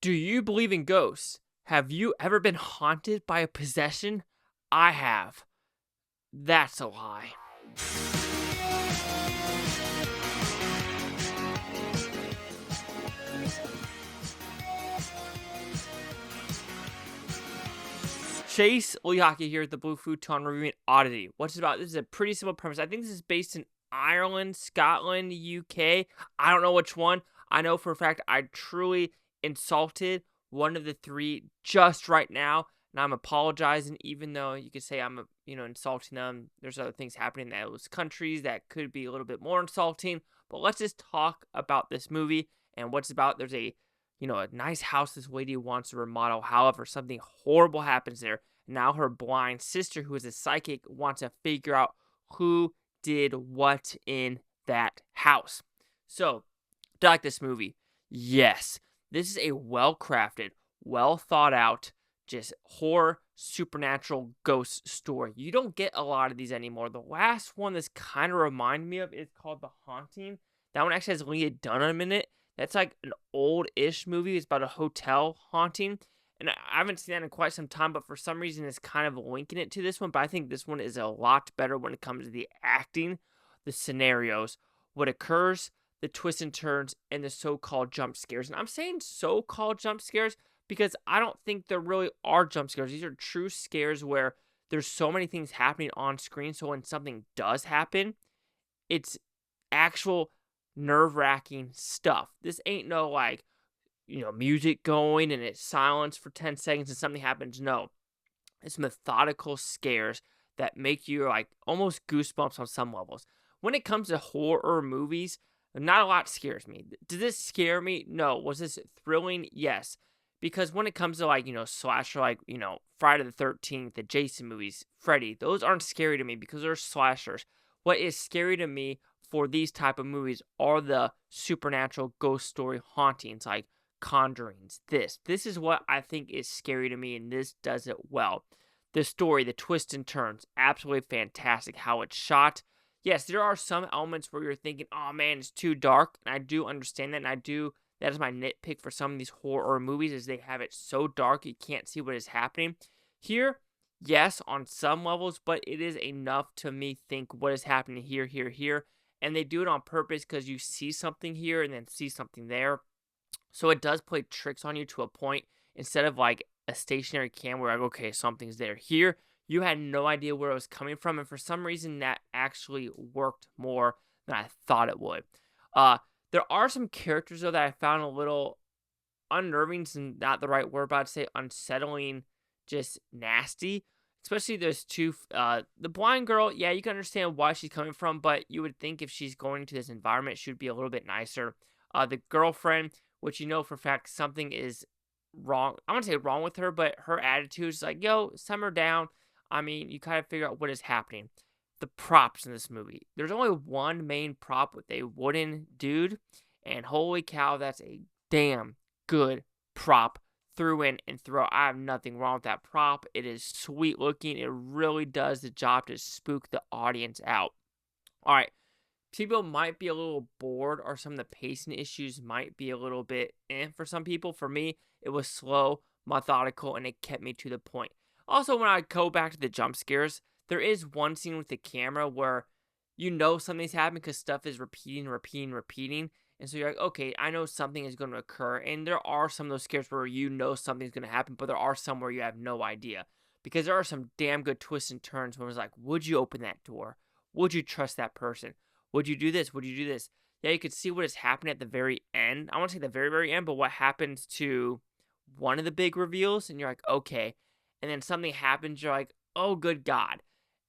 Do you believe in ghosts? Have you ever been haunted by a possession? I have. That's a lie. Chase Oyaki here at the Blue Futon reviewing Oddity. What's it about? This is a pretty simple premise. I think this is based in Ireland, Scotland, UK. I don't know which one. I know for a fact I truly insulted one of the three just right now, and I'm apologizing. Even though you could say I'm, insulting them. There's other things happening in those countries that could be a little bit more insulting. But let's just talk about this movie and what's about. There's a nice house this lady wants to remodel. However, something horrible happens there. Now her blind sister, who is a psychic, wants to figure out who did what in that house. So, do I like this movie? Yes. This is a well-crafted, well-thought-out, just horror, supernatural ghost story. You don't get a lot of these anymore. The last one this kind of reminded me of is called The Haunting. That one actually has Leah Dunham in it. That's like an old-ish movie. It's about a hotel haunting. And I haven't seen that in quite some time, but for some reason it's kind of linking it to this one. But I think this one is a lot better when it comes to the acting, the scenarios, what occurs, the twists and turns, and the so-called jump scares. And I'm saying so-called jump scares because I don't think there really are jump scares. These are true scares where there's so many things happening on screen. So when something does happen, it's actual nerve-wracking stuff. This ain't no music going and it's silence for 10 seconds and something happens. No, it's methodical scares that make you almost goosebumps on some levels. When it comes to horror movies, not a lot scares me. Did this scare me? No. Was this thrilling? Yes. Because when it comes to slasher, Friday the 13th, the Jason movies, Freddy, those aren't scary to me because they're slashers. What is scary to me for these type of movies are the supernatural ghost story hauntings, like Conjurings. This is what I think is scary to me, and this does it well. The story, the twists and turns, absolutely fantastic. How it's shot. Yes, there are some elements where you're thinking, oh man, it's too dark, and I do understand that, and that is my nitpick for some of these horror movies, is they have it so dark you can't see what is happening. Here, yes, on some levels, but it is enough to me think what is happening here, and they do it on purpose because you see something here and then see something there. So it does play tricks on you to a point. Instead of a stationary cam where okay, something's there. Here, you had no idea where it was coming from, and for some reason that actually worked more than I thought it would. There are some characters though that I found a little unnerving, is not the right word, but I'd say unsettling, just nasty. Especially those two, the blind girl, yeah, you can understand why she's coming from, but you would think if she's going into this environment, she would be a little bit nicer. The girlfriend, which for a fact something is wrong. I want to say wrong with her, but her attitude is yo, simmer down. I mean, you kind of figure out what is happening. The props in this movie. There's only one main prop with a wooden dude, and holy cow, that's a damn good prop through in and through out. I have nothing wrong with that prop. It is sweet looking. It really does the job to spook the audience out. All right. People might be a little bored, or some of the pacing issues might be a little bit for some people. For me, it was slow, methodical, and it kept me to the point. Also, when I go back to the jump scares, there is one scene with the camera where something's happening because stuff is repeating. And so you're like, okay, I know something is going to occur. And there are some of those scares where something's going to happen, but there are some where you have no idea. Because there are some damn good twists and turns where it's would you open that door? Would you trust that person? Would you do this? Would you do this? Yeah, you could see what is happening at the very end. I want to say the very, very end, but what happens to one of the big reveals, and you're like, okay. And then something happens, you're like, oh, good God.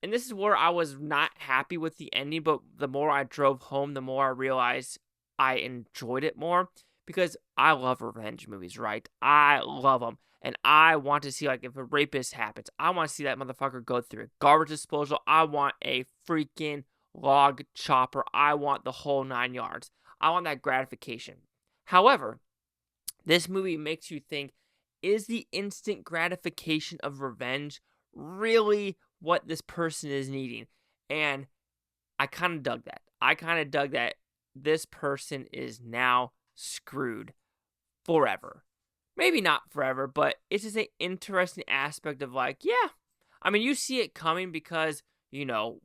And this is where I was not happy with the ending, but the more I drove home, the more I realized I enjoyed it more, because I love revenge movies, right? I love them. And I want to see, if a rapist happens, I want to see that motherfucker go through a garbage disposal. I want a freaking log chopper. I want the whole 9 yards. I want that gratification. However, this movie makes you think, is the instant gratification of revenge really what this person is needing? And I kind of dug that. I kind of dug that this person is now screwed forever. maybe not forever, but it's just an interesting aspect of like, yeah. I mean, you see it coming because,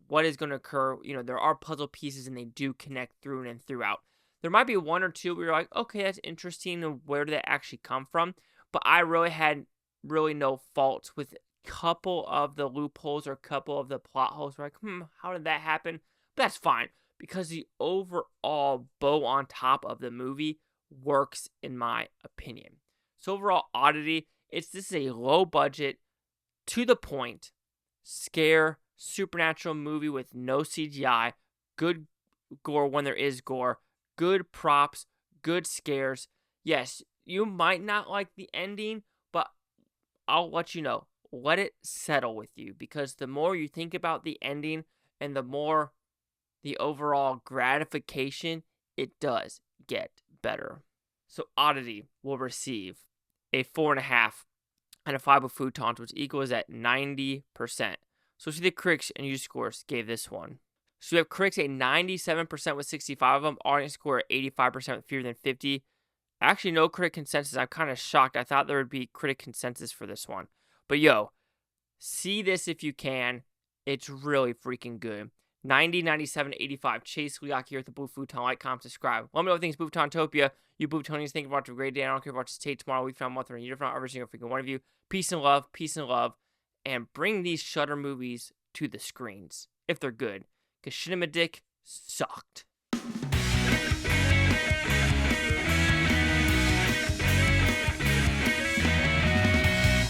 what is going to occur. There are puzzle pieces and they do connect through and throughout. There might be one or two where you're like, okay, that's interesting. And where did that actually come from? But I really had no faults with a couple of the loopholes or a couple of the plot holes. We're like, how did that happen? But that's fine because the overall bow on top of the movie works in my opinion. So overall, Oddity, this is a low budget, to the point, scare, supernatural movie with no CGI, good gore when there is gore, good props, good scares. Yes, you might not like the ending, but I'll let you know. Let it settle with you, because the more you think about the ending and the more the overall gratification, it does get better. So Oddity will receive a 4.5 out of 5 with Futons, which equals at 90%. So see the critics and user scores gave this one. So we have critics at 97% with 65 of them, audience score at 85% with fewer than 50. Actually, no critic consensus. I'm kind of shocked. I thought there would be critic consensus for this one. But see this if you can. It's really freaking good. 90, 97, 85. Chase Leak here at the Blue Futon. Like, comment, subscribe. Let me know what you think. Butontopia. You Butonians, thank you for watching a great day. I don't care if you watch this tape tomorrow, week from month, or a year from now, every single freaking one of you. Peace and love. Peace and love. And bring these Shudder movies to the screens if they're good. Because Cinema Dick sucked.